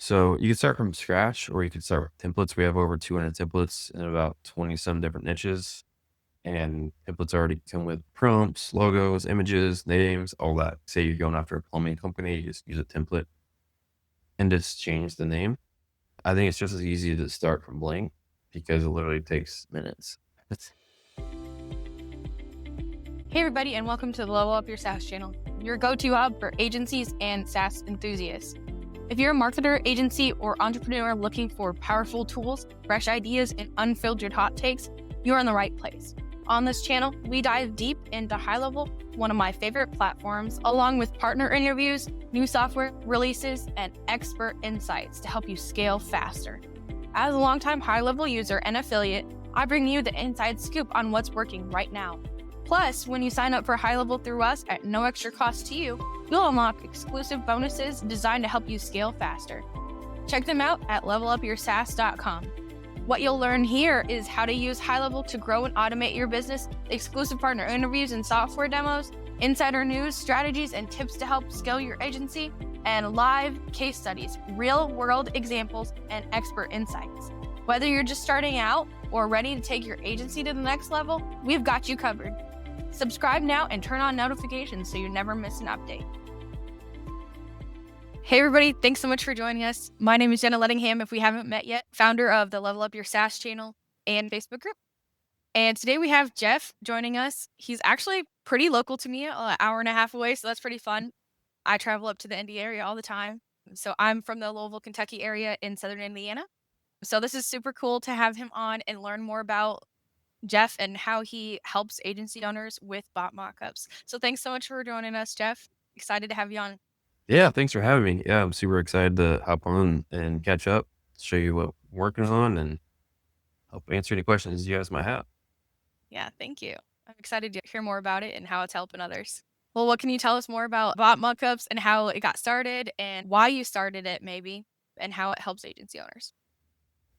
So you can start from scratch or you can start with templates. We have over 200 templates in about 20 some different niches. And templates already come with prompts, logos, images, names, all that. Say you're going after a plumbing company, you just use a template and just change the name. I think it's just as easy to start from blank because it literally takes minutes. It's, Hey everybody, and welcome to the Level Up Your SaaS channel, your go-to hub for agencies and SaaS enthusiasts. If you're a marketer, agency, or entrepreneur looking for powerful tools, fresh ideas, and unfiltered hot takes, you're in the right place. On this channel, we dive deep into HighLevel, one of my favorite platforms, along with partner interviews, new software releases, and expert insights to help you scale faster. As a longtime HighLevel user and affiliate, I bring you the inside scoop on what's working right now. Plus, when you sign up for HighLevel through us at no extra cost to you, you'll unlock exclusive bonuses designed to help you scale faster. Check them out at levelupyoursaas.com. What you'll learn here is how to use HighLevel to grow and automate your business, exclusive partner interviews and software demos, insider news, strategies, and tips to help scale your agency, and live case studies, real-world examples, and expert insights. Whether you're just starting out or ready to take your agency to the next level, we've got you covered. Subscribe now and turn on notifications so you never miss an update. Hey everybody, thanks so much for joining us. My name is Jenna Lettingham, if we haven't met yet, founder of the Level Up Your SaaS channel and Facebook group. And today we have Jeff joining us. He's actually pretty local to me, an hour and a half away, so that's pretty fun. I travel up to the Indy area all the time. So I'm from the Louisville, Kentucky area in southern Indiana. So this is super cool to have him on and learn more about Jeff and how he helps agency owners with BotMockups. So thanks so much for joining us, Jeff. Excited to have you on. yeah, thanks for having me. Yeah, I'm super excited to hop on and catch up, show you what we're working on, and help answer any questions you guys might have. Yeah, thank you. I'm excited to hear more about it and how it's helping others. Well, what can you tell us more about BotMockups and how it got started and why you started it maybe and how it helps agency owners?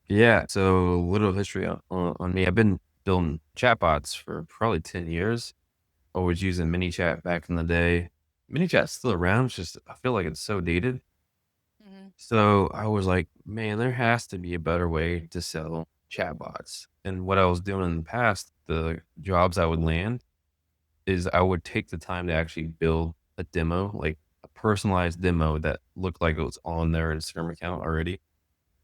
Yeah, so a little history on me. I've been building chatbots for probably 10 years. Always using MiniChat back in the day. MiniChat's still around. It's just, I feel like it's so dated. Mhm. So I was like, man, there has to be a better way to sell chatbots. And what I was doing in the past, the jobs I would land is I would take the time to actually build a demo, like a personalized demo that looked like it was on their Instagram account already.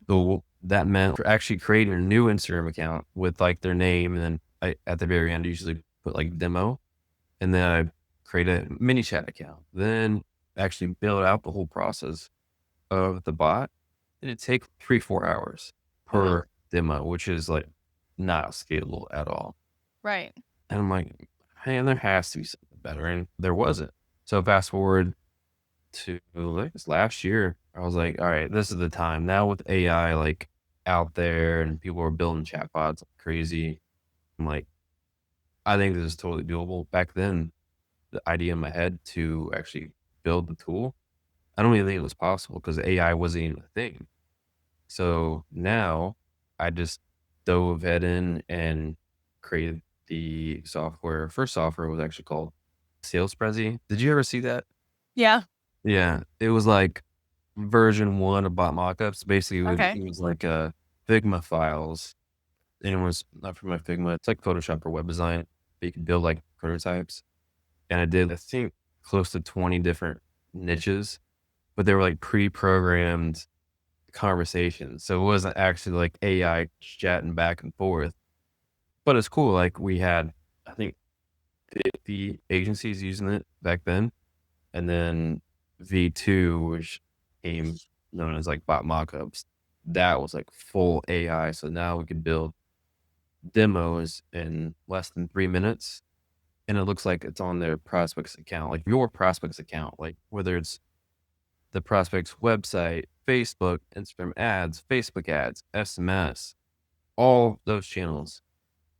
So that meant for actually creating a new Instagram account with like their name. And then at the very end, usually put like demo. And then I create a mini chat account, then actually build out the whole process of the bot. And it take 3-4 hours Oh, wow. per demo, which is like not scalable at all. Right. And I'm like, man, there has to be something better. And there wasn't. So fast forward to like this last year, I was like, all right, this is the time now with AI like out there and people are building chatbots like crazy. I'm like, I think this is totally doable. Back then, the idea in my head to actually build the tool, I don't even think it was possible because AI wasn't even a thing. So now I just dove head in and created the software. First software was actually called Sales Prezi. Did you ever see that? Yeah. Yeah, it was like version 1 of Bot Mockups. Basically, Okay. it was like Figma files. And it was not from my Figma. It's like Photoshop or web design. But you can build like prototypes. And I did, I think, close to 20 different niches, but they were like pre-programmed conversations. So it wasn't actually like AI chatting back and forth, but it's cool. Like we had, I think, 50 agencies using it back then. And then V2, which came known as like bot mockups, that was like full AI. So now we could build demos in less than 3 minutes. And it looks like it's on their prospect's account, like your prospect's account, like whether it's the prospect's website, Facebook, Instagram ads, Facebook ads, SMS, all those channels.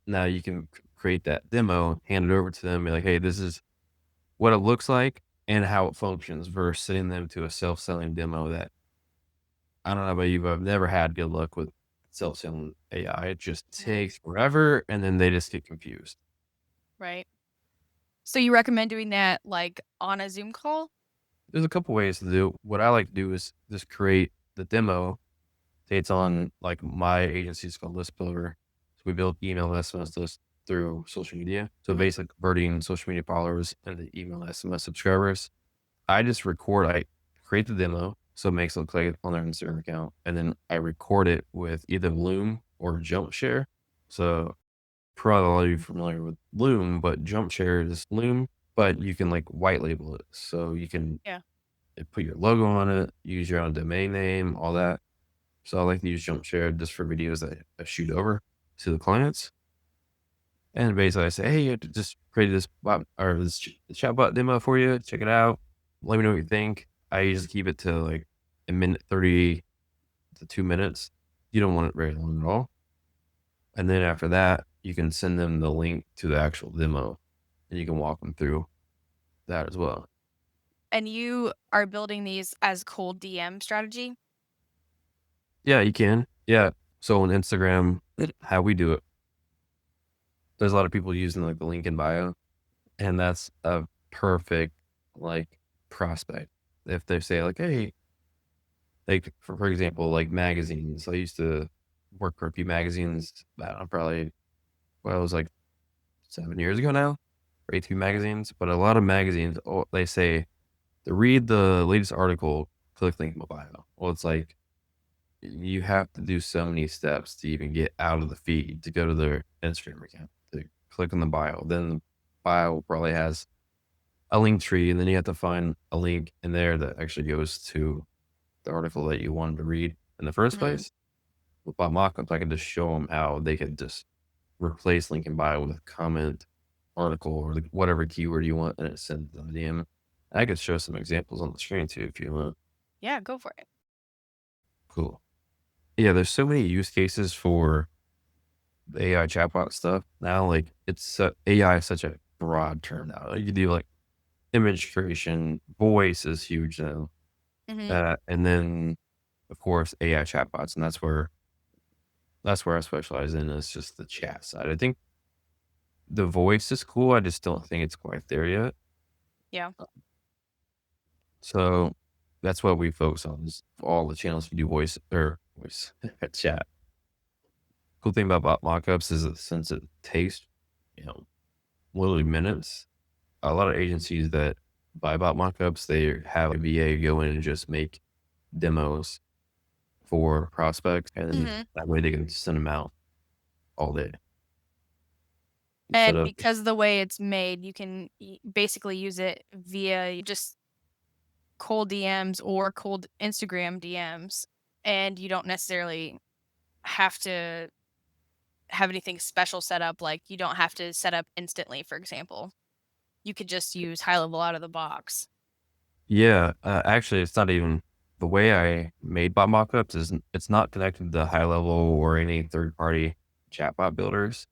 Now you can create that demo, hand it over to them, be like, hey, this is what it looks like and how it functions versus sending them to a self-selling demo that I don't know about you, but I've never had good luck with self-selling AI. It just Mhm. takes forever and then they just get confused. Right. So you recommend doing that like on a Zoom call? There's a couple ways to do it. What I like to do is just create the demo, say it's on like my agency is called List Builder. So we build email and SMS lists through social media. So Mhm. basically converting social media followers into email and SMS subscribers. I create the demo. So it makes it look like it's on their Instagram account. And then I record it with either Loom or Jump Share. So probably a lot of you familiar with Loom, but Jump Share is Loom, but you can like white label it. So you can Yeah. put your logo on it, use your own domain name, all that. So I like to use Jump Share just for videos that I shoot over to the clients. And basically I say, hey, I just created this bot or this chatbot demo for you. Check it out. Let me know what you think. I usually keep it to like a minute 30 to 2 minutes. You don't want it very long at all. And then after that, you can send them the link to the actual demo and you can walk them through that as well. And you are building these as cold DM strategy? Yeah, you can. Yeah. So on Instagram, how we do it, there's a lot of people using like the link in bio, and that's a perfect like prospect. If they say like, hey, like for example, like magazines. I used to work for a few magazines. I'm probably well, it was like 7 years ago now, or 8 magazines. But a lot of magazines, oh, they say to read the latest article, click link in my bio. Well, it's like you have to do so many steps to even get out of the feed to go to their Instagram account to click on the bio. Then the bio probably has a link tree, and then you have to find a link in there that actually goes to the article that you wanted to read in the first Mhm. place. With BotMockups, I could just show them how they could just replace link in bio with a comment article or like whatever keyword you want, and it sends them a DM. I could show some examples on the screen too if you want. Yeah, go for it. Cool. Yeah, there's so many use cases for the AI chatbot stuff now. Like AI is such a broad term now. You can do like image creation, voice is huge now, Mhm. and then of course AI chatbots, and that's where I specialize in is just the chat side. I think the voice is cool. I just don't think it's quite there yet. Yeah. So that's what we focus on is all the channels you do voice chat. Cool thing about mockups is that since it takes, you know, literally minutes, a lot of agencies that buy bot mockups, they have a VA go in and just make demos for prospects, and then Mhm. that way they can send them out all day instead And of because the way it's made, you can basically use it via just cold DMs or cold Instagram DMs, and you don't necessarily have to have anything special set up. Like you don't have to set up instantly, for example. You could just use high level out of the box. yeah. Actually, it's not even the way I made bot mockups is it's not connected to HighLevel or any third party chatbot builders,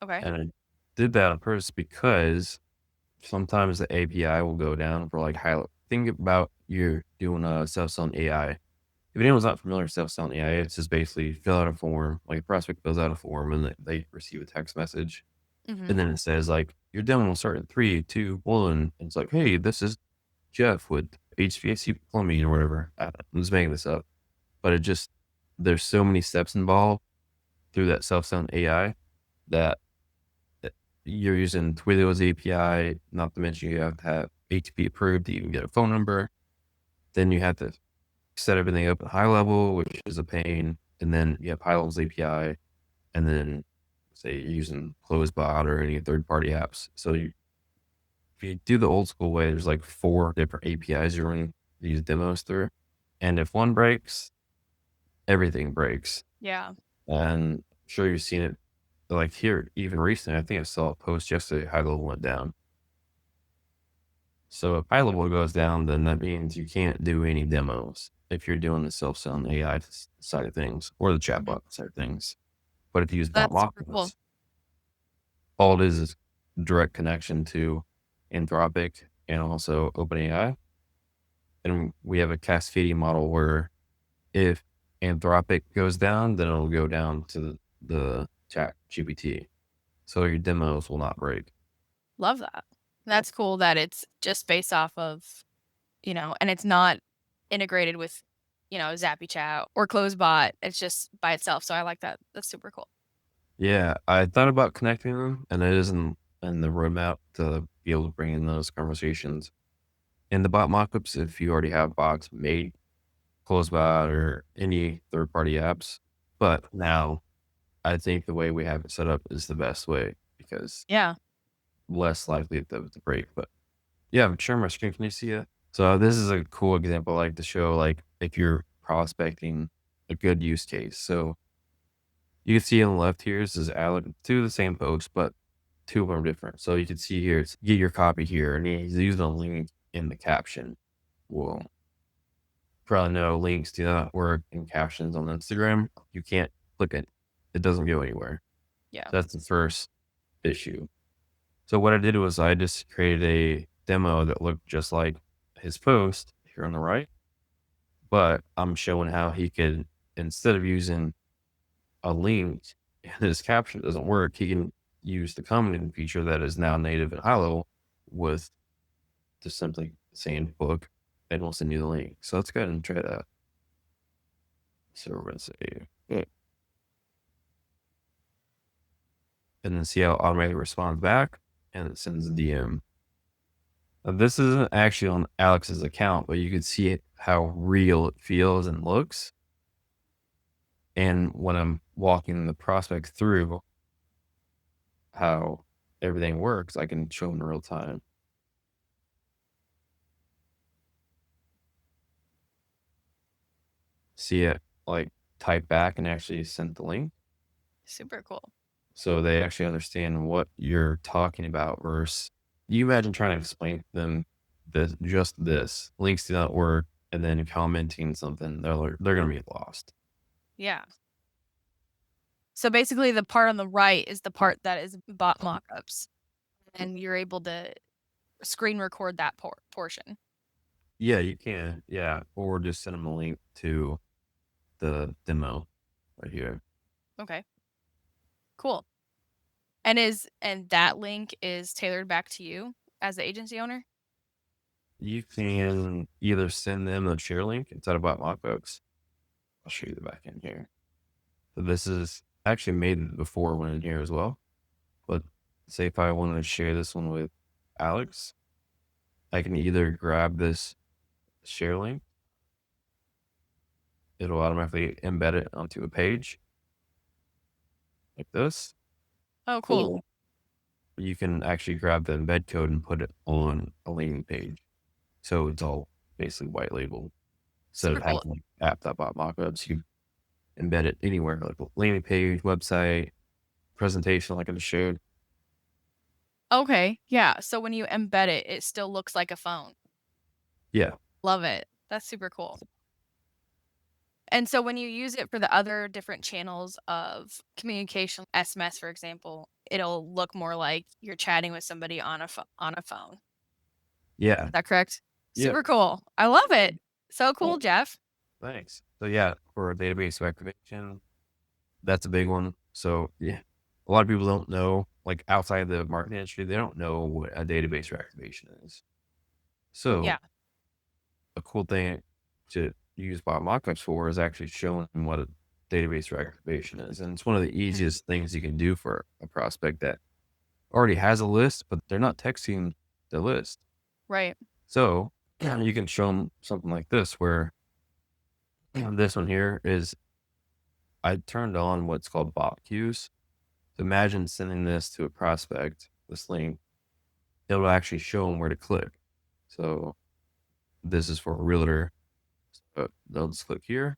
Okay. and I did that on purpose because sometimes the API will go down for like high. Think about you're doing a self-selling AI. If anyone's not familiar with self-selling AI, it's just basically fill out a form, like a prospect fills out a form and they receive a text message. Mhm. And then it says like, your demo will start in 3, 2, 1. And it's like, hey, this is Jeff with HVAC plumbing or whatever. I'm just making this up. But there's so many steps involved through that self-selling AI that you're using Twilio's API, not to mention you have to have HTTP approved to even get a phone number. Then you have to set everything up at HighLevel, which is a pain. And then you have HighLevel's API, and then say you're using Closebot or any third party apps. So if you do the old school way, there's like 4 different APIs you run these demos through. And if one breaks, everything breaks. Yeah. And I'm sure you've seen it like here, even recently. I think I saw a post yesterday, HighLevel went down. So if HighLevel goes down, then that means you can't do any demos if you're doing the self-selling AI side of things or the Mhm. chatbot side of things. But if you use That's super cool. BotMockups, all it is direct connection to Anthropic and also OpenAI. And we have a cascading model where if Anthropic goes down, then it'll go down to the chat GPT. So your demos will not break. Love that. That's cool that it's just based off of, and it's not integrated with Zappy Chat or CloseBot. It's just by itself. So I like that. That's super cool. Yeah, I thought about connecting them, and it isn't in the roadmap to be able to bring in those conversations. In the bot mockups, if you already have bots made, CloseBot or any third-party apps. But now I think the way we have it set up is the best way because Yeah. less likely to break. But yeah, I'm sharing my screen. Can you see it? So this is a cool example, like to show like if you're prospecting a good use case. So you can see on the left here, this is Alec, two of the same posts, but two of them are different. So you can see here, it's get your copy here, and he's using a link in the caption. Well, probably know links do not work in captions on Instagram. You can't click it. It doesn't go anywhere. Yeah. So that's the first issue. So what I did was I just created a demo that looked just like his post here on the right, but I'm showing how he could, instead of using a link and his caption doesn't work, he can use the commenting feature that is now native in HighLevel with just simply saying book, and we'll send you the link. So let's go ahead and try that. So we're going to say, yeah. And then see how it automatically responds back, and it sends a DM. Now, this isn't actually on Alex's account, but you can see how real it feels and looks. And when I'm walking the prospect through how everything works, I can show them in real time. See it like type back and actually send the link. Super cool. So they actually understand what you're talking about versus you imagine trying to explain to them this, just this links do not work. And then commenting something, they're going to be lost. Yeah. So basically the part on the right is the part that is bot mockups, and you're able to screen record that portion. Yeah, you can. Yeah. Or just send them a link to the demo right here. Okay. Cool. And that link is tailored back to you as the agency owner? You can either send them a share link inside of BotMockups. I'll show you the back end here. So this is actually made before one in here as well. But say if I wanted to share this one with Alex, I can either grab this share link. It'll automatically embed it onto a page like this. Oh, cool. You can actually grab the embed code and put it on a landing page. So it's all basically white labeled. Instead of having like app.botmockups, you embed it anywhere, like a landing page, website, presentation, like I just showed. Okay. Yeah. So when you embed it, it still looks like a phone. Yeah. Love it. That's super cool. And so when you use it for the other different channels of communication, SMS, for example, it'll look more like you're chatting with somebody on a phone. Yeah. Is that correct? Yeah. Super cool. I love it. So cool, Jeff. Thanks. So yeah, for database activation, that's a big one. So yeah, a lot of people don't know, like outside the marketing industry, they don't know what a database reactivation is. So Yeah. a cool thing to use BotMockups for is actually showing them what a database reactivation is. And it's one of the easiest things you can do for a prospect that already has a list, but they're not texting the list. Right. So you can show them something like this, where this one here is, I turned on what's called bot queues. So imagine sending this to a prospect, this link, it'll actually show them where to click. So this is for a realtor. They'll just click here.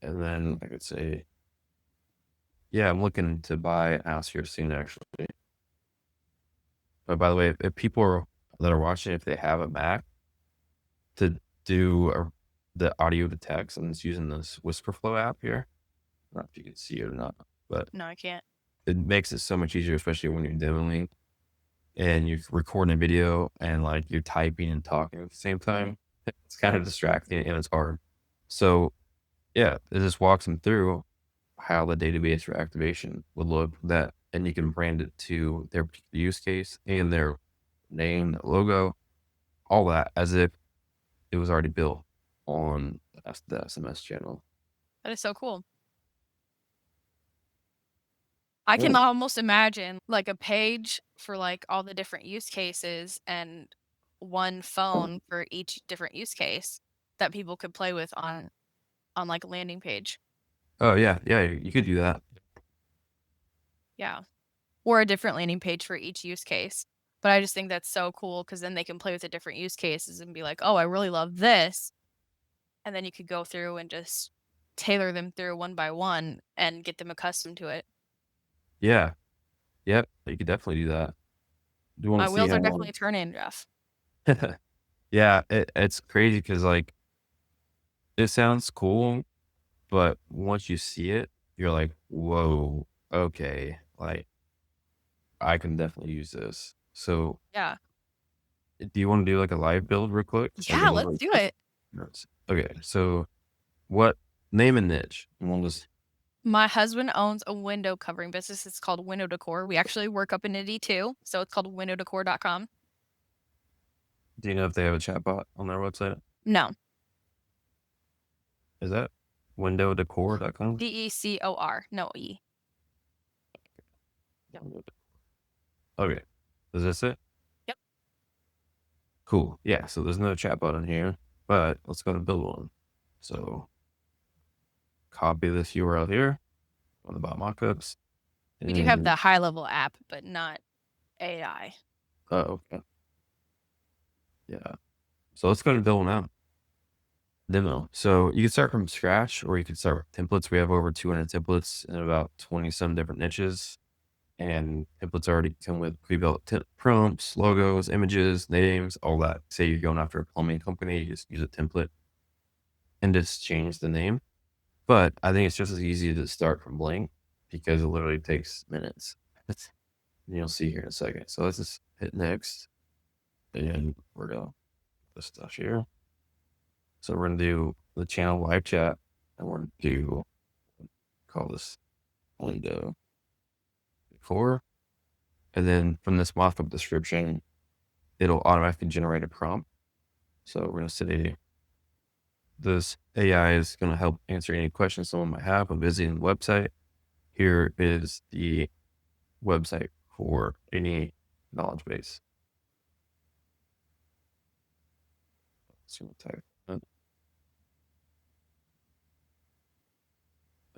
And then I could say, yeah, I'm looking to buy a house here soon, actually. But by the way, if people that are watching, if they have a Mac, to do the audio to text, and it's using this WhisperFlow app here. I don't know if you can see it or not, but No, I can't. it makes it so much easier, especially when you're demoing and you're recording a video and like you're typing and talking at the same time. It's kind of distracting and it's hard. So yeah, it just walks them through how the database reactivation would look, that, and you can brand it to their particular use case and their name, their logo, all that as if it was already built. on the SMS channel. That is so cool. I can Yeah. almost imagine like a page for like all the different use cases and one phone for each different use case that people could play with on like a landing page. Oh yeah, you could do that. Yeah. Or a different landing page for each use case. But I just think that's so cool because then they can play with the different use cases and be like, oh, I really love this. And then you could go through and just tailor them through one by one and get them accustomed to it. Yeah. Yep. You could definitely do that. Do you want My to see wheels are how? definitely turning, Jeff. Yeah, it's crazy because like it sounds cool, but once you see it, you're like, whoa, okay, like I can definitely use this. So, Yeah. do you want to do like a live build real quick? Like Yeah, one of let's those do it. notes. Okay, so what name and niche? And we'll just My husband owns a window covering business. It's called Window Decor. We actually work up in Indy too. So it's called windowdecor.com. do you know if they have a chatbot on their website? No, Is that windowdecor.com? DECOR, no E. Yep. Okay, is this it? Yep. Cool. Yeah, so there's no chatbot on here, but let's go to build one. So copy this URL here on the BotMockups. We do have And the HighLevel app, but not AI. okay. Yeah. So let's go to build now. Demo. So you can start from scratch or you can start with templates. We have over 200 templates in about 20 some different niches. And templates already come with pre-built prompts, logos, images, names, all that. Say you're going after a plumbing company, you just use a template and just change the name. But I think it's just as easy to start from blank because it literally takes minutes. You'll see here in a second. So let's just hit next. And we're going to this stuff here. So we're going to do the channel live chat and we're going to do, call this window 4. And then from this mockup description, it'll automatically generate a prompt. So we're going to say this AI is going to help answer any questions someone might have when visiting the website. Here is the website for any knowledge base. So we'll type that.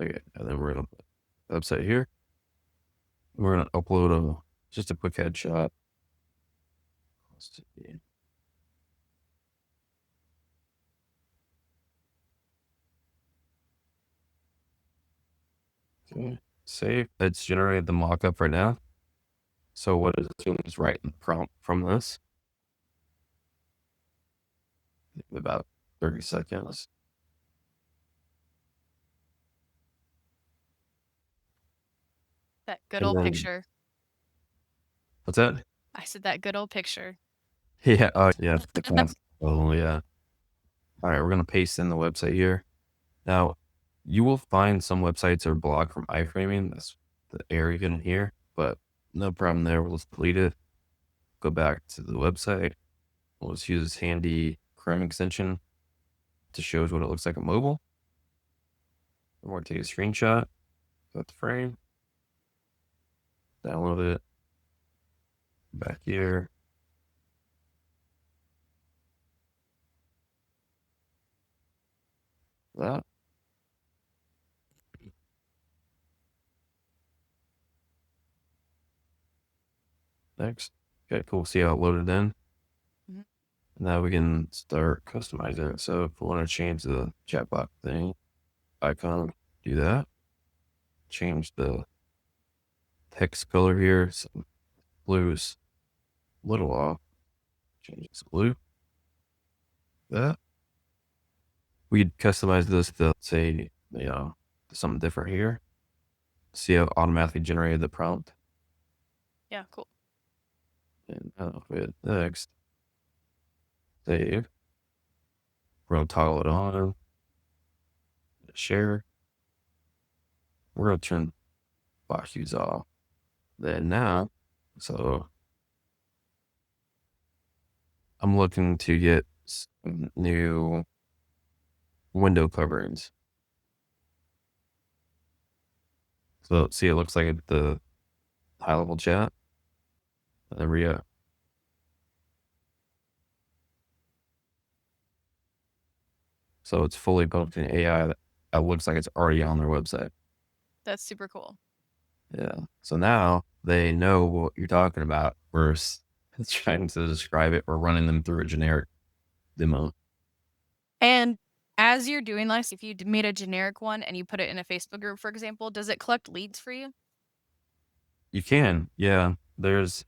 Okay, and then we're going to put the website here. We're going to upload just a quick headshot. Okay, save. It's generated the mockup right now. So what it's doing is writing the prompt from this. About 30 seconds. That good And old then, picture. what's that? I said that good old picture. Yeah. Oh, yeah. The class. Oh, yeah. All right. We're going to paste in the website here. Now, you will find some websites are blocked from iframing. That's the error you're going to hear, but no problem there. We'll just delete it. Go back to the website. We'll just use this handy Chrome extension to show us what it looks like on mobile. We're going to take a screenshot of the frame, download it back here. That. Next. Okay, cool. See how it loaded in. Mhm. Now we can start customizing it. So if we want to change the chatbot thing icon, do that. Change the text color here. Some blues a little off. Change it to blue. That. We'd customize this to say, something different here. See how it automatically generated the prompt. Yeah, cool. And now with next, save. We're going to toggle it on. Share. We're going to turn box use off. Then now, so I'm looking to get some new window coverings. So see, it looks like the high-level chat. There we go. So it's fully built in AI that looks like it's already on their website. That's super cool. Yeah. So now they know what you're talking about versus trying to describe it or running them through a generic demo. And as you're doing this, if you made a generic one and you put it in a Facebook group, for example, does it collect leads for you? You can, yeah. There's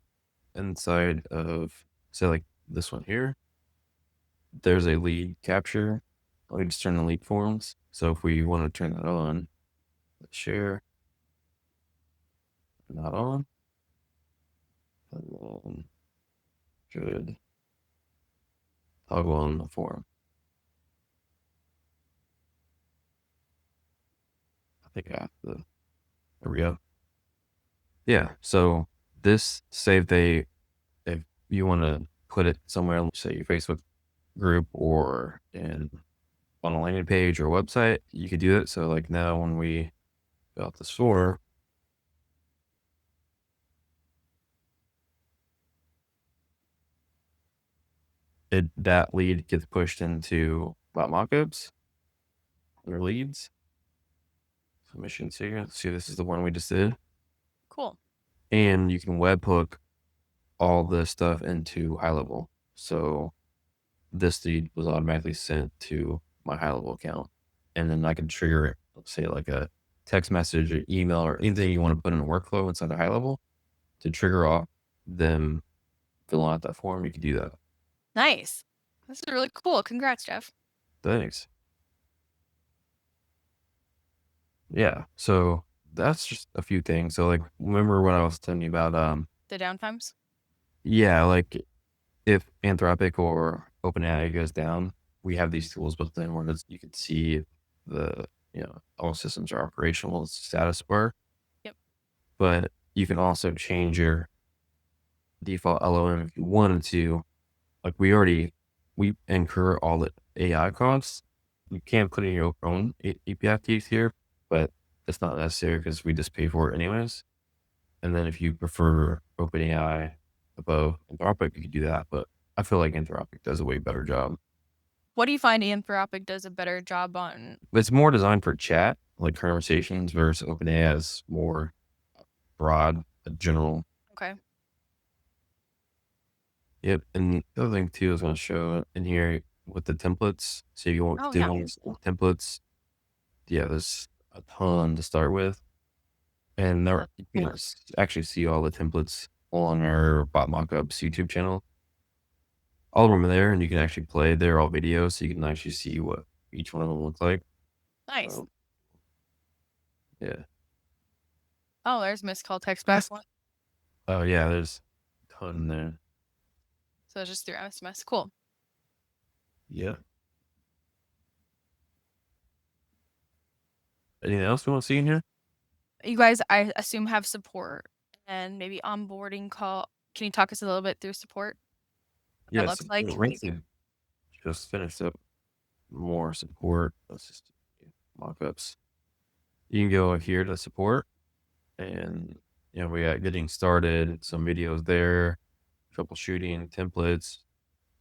inside of, say, like this one here, there's a lead capture, like just turn the lead forms. So if we want to turn that on, let's share, not on, and then should toggle on the form. I think I have to, there we go. Yeah. So this, say if you want to put it somewhere, say your Facebook group or on a landing page or website, you could do it. So like now when we go out the store, that lead gets pushed into BotMockups or leads. Submissions here. See, this is the one we just did. Cool. And you can webhook all this stuff into HighLevel. So this lead was automatically sent to my HighLevel account. And then I can trigger it, let's say like a text message or email or anything you want to put in a workflow inside of HighLevel to trigger off them filling out that form. You can do that. Nice. This is really cool. Congrats, Jeff. Thanks. Yeah. So that's just a few things. So like, remember what I was telling you about? The downtimes? Yeah, like if Anthropic or OpenAI goes down, we have these tools built in where you can see the, all systems are operational status bar. Yep. But you can also change your default LLM if you wanted to. Like we incur all the AI costs. You can put in your own API keys here, but it's not necessary because we just pay for it anyways. And then if you prefer OpenAI above Anthropic, you can do that. But I feel like Anthropic does a way better job. What do you find Anthropic does a better job on? It's more designed for chat, like conversations, versus OpenAI is more broad, general. Okay. Yep. And the other thing too is going to show in here with the templates. So if you want Oh, to yeah. templates, yeah, there's a ton to start with. And there, you can actually see all the templates on our BotMockups YouTube channel. All of them are there, and you can actually play. They're all videos, so you can actually see what each one of them look like. Nice. Yeah. Oh, there's missed call text back one. Oh yeah, there's a ton there. So it's just through SMS. Cool. Yeah. Anything else you want to see in here? You guys, I assume, have support and maybe onboarding call. Can you talk us a little bit through support? That Yes. looks like. Just finished up more support. Let's just mockups. You can go here to support, and we got getting started. Some videos there, troubleshooting, templates,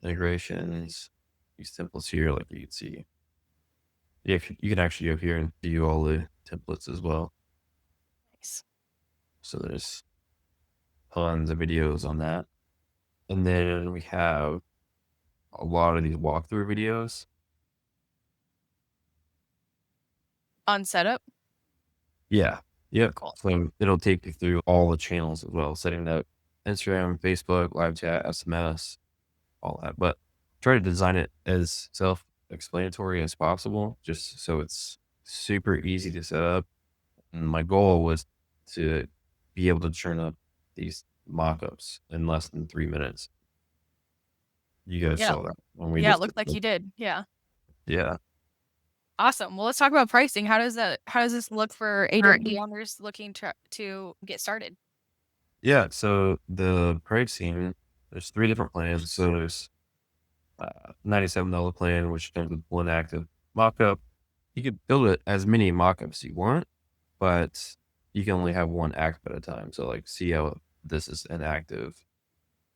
integrations. These templates here, like you can see. Yeah, you can actually go here and view all the templates as well. Nice. So there's tons of videos on that. And then we have a lot of these walkthrough videos. On setup. Yeah. Yep. Cool. So it'll take you through all the channels as well, setting up Instagram, Facebook, live chat, SMS, all that. But try to design it as self-explanatory as possible, just so it's super easy to set up. And my goal was to be able to turn up these mockups in less than 3 minutes. You guys Yeah. saw that when we Yeah, it just looked like you did. Yeah. yeah. Awesome. Well, let's talk about pricing. How does this look for agency owners looking to get started? Yeah. So the pricing, there's 3 different plans. So there's $97 plan, which comes with 1 active mockup, you could build it as many mockups you want, but you can only have one act at a time. So like see how this is inactive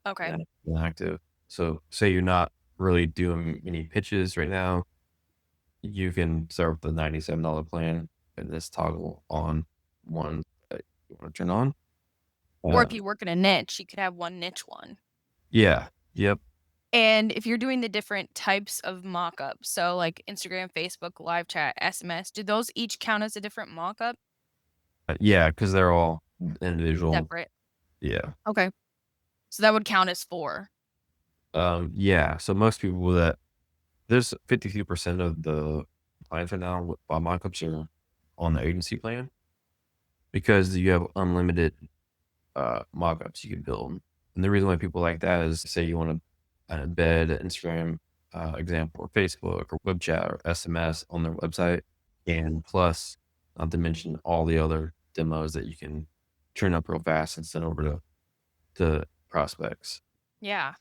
Okay. and inactive. So say you're not really doing any pitches right now, you can start with the $97 plan and this toggle on one that you want to turn on. Or if Uh, you work in a niche, you could have one niche one. yeah. Yep. And if you're doing the different types of mockups, so like Instagram, Facebook, live chat, SMS, do those each count as a different mockup? Yeah, because they're all individual. Separate. Yeah. Okay. So that would count as 4. Yeah. So most people that there's 52% of the clients right now with bot mockups are on the agency plan because you have unlimited mockups you can build. And the reason why people like that is say you want to embed an Instagram example or Facebook or web chat or SMS on their website. And plus, not to mention all the other demos that you can turn up real fast and send over to prospects Yeah.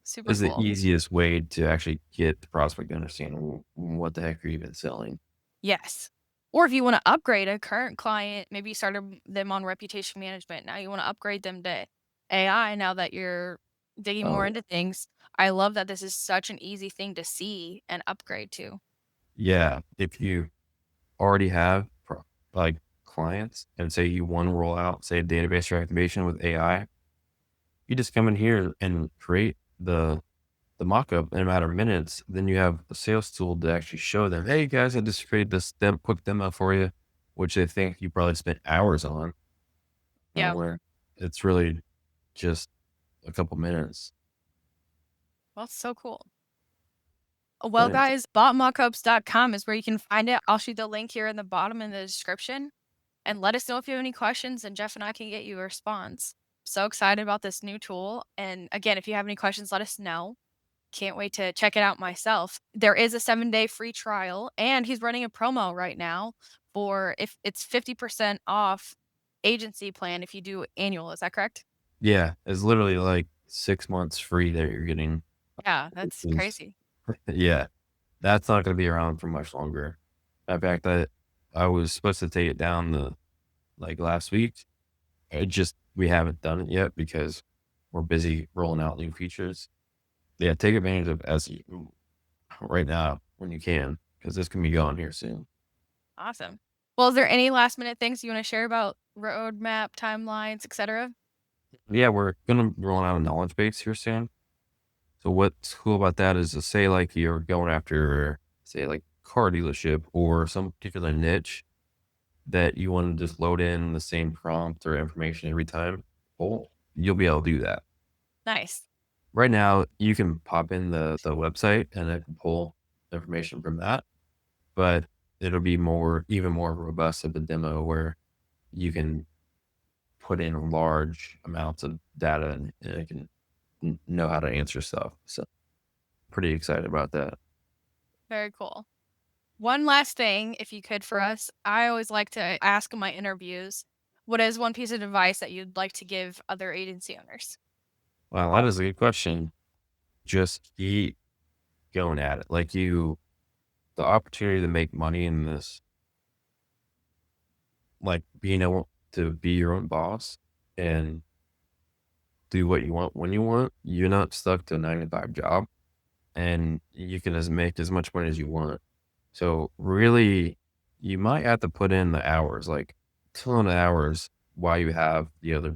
Super is the cool. easiest way to actually get the prospect to understand what the heck you're even selling. Yes. Or if you want to upgrade a current client, maybe you started them on reputation management. Now you want to upgrade them to AI now that you're digging Oh more into things. I love that this is such an easy thing to see and upgrade to. yeah, if you already have like clients and say you want to roll out, say a database reactivation with AI, you just come in here and create the mockup in a matter of minutes. Then you have a sales tool to actually show them, hey guys, I just created this quick demo for you, which they think you probably spent hours on, Yeah. where it's really just a couple minutes. Well, it's so cool. Well, But guys, botmockups.com is where you can find it. I'll shoot the link here in the bottom in the description and let us know if you have any questions, and Jeff and I can get you a response. So excited about this new tool. And again, if you have any questions, let us know. Can't wait to check it out myself. There is a 7-day free trial, and he's running a promo right now for if it's 50% off agency plan if you do annual. Is that correct? yeah, it's literally like 6 months free that you're getting. Yeah, Which that's is, crazy. yeah, that's not going to be around for much longer. In fact, I was supposed to take it down like last week. It just we haven't done it yet because we're busy rolling out new features. Yeah, take advantage of SE right now when you can, because this can be gone here soon. Awesome. Well, is there any last minute things you want to share about roadmap, timelines, etc.? Yeah, we're gonna roll out a knowledge base here soon. So what's cool about that is to say like you're going after, say like car dealership or some particular niche that you want to just load in the same prompt or information every time. Oh, you'll be able to do that. Nice. Right now, you can pop in the website and it can pull information from that, but it'll be even more robust of a demo where you can put in large amounts of data and it can know how to answer stuff. So pretty excited about that. Very cool. One last thing, if you could, for us, I always like to ask in my interviews, what is one piece of advice that you'd like to give other agency owners? Wow, that is a good question. Just keep going at it. Like the opportunity to make money in this, like being able to be your own boss and do what you want when you want. You're not stuck to a 9 to 5 job and you can make as much money as you want. So really, you might have to put in the hours, like a ton of hours while you have the other,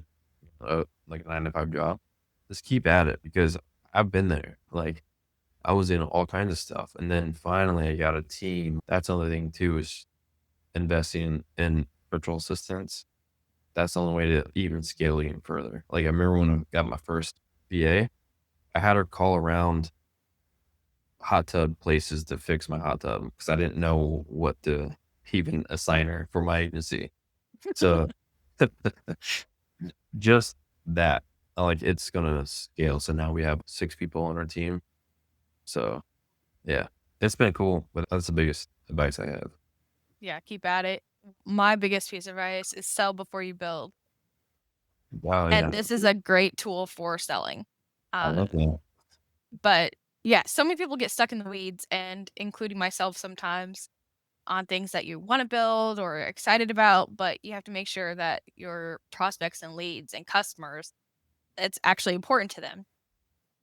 like a 9 to 5 job. Just keep at it because I've been there. Like I was in all kinds of stuff. And then finally I got a team. That's another thing too, is investing in virtual assistants. That's the only way to even scale even further. Like I remember when I got my first VA, I had her call around hot tub places to fix my hot tub because I didn't know what to even assign her for my agency. So just that, like it's gonna scale. So now we have 6 people on our team. So yeah, it's been cool, but that's the biggest advice I have. Yeah, keep at it. My biggest piece of advice is sell before you build. Oh And yeah, this is a great tool for selling. I Uh, love that. but Yeah, so many people get stuck in the weeds, and including myself sometimes, on things that you want to build or are excited about, but you have to make sure that your prospects and leads and customers, it's actually important to them.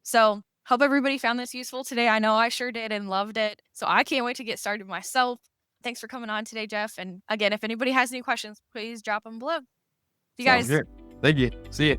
So, hope everybody found this useful today. I know I sure did and loved it. So, I can't wait to get started myself. Thanks for coming on today, Jeff. And again, if anybody has any questions, please drop them below. You Sounds guys, good. Thank you. See you.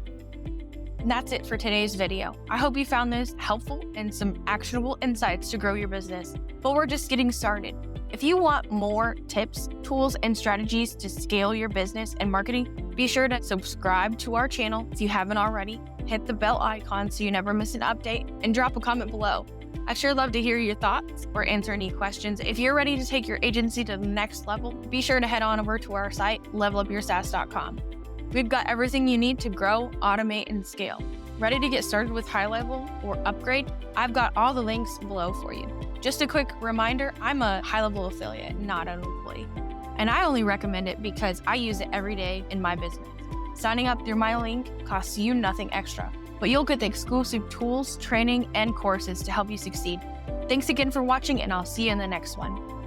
that's it for today's video. I hope you found this helpful and some actionable insights to grow your business. But we're just getting started. If you want more tips, tools, and strategies to scale your business and marketing, be sure to subscribe to our channel if you haven't already. Hit the bell icon so you never miss an update, and drop a comment below. I'd sure love to hear your thoughts or answer any questions. If you're ready to take your agency to the next level, be sure to head on over to our site, levelupyoursas.com. We've got everything you need to grow, automate, and scale. Ready to get started with HighLevel or upgrade? I've got all the links below for you. Just a quick reminder, I'm a HighLevel affiliate, not an employee. And I only recommend it because I use it every day in my business. Signing up through my link costs you nothing extra, but you'll get the exclusive tools, training, and courses to help you succeed. Thanks again for watching, and I'll see you in the next one.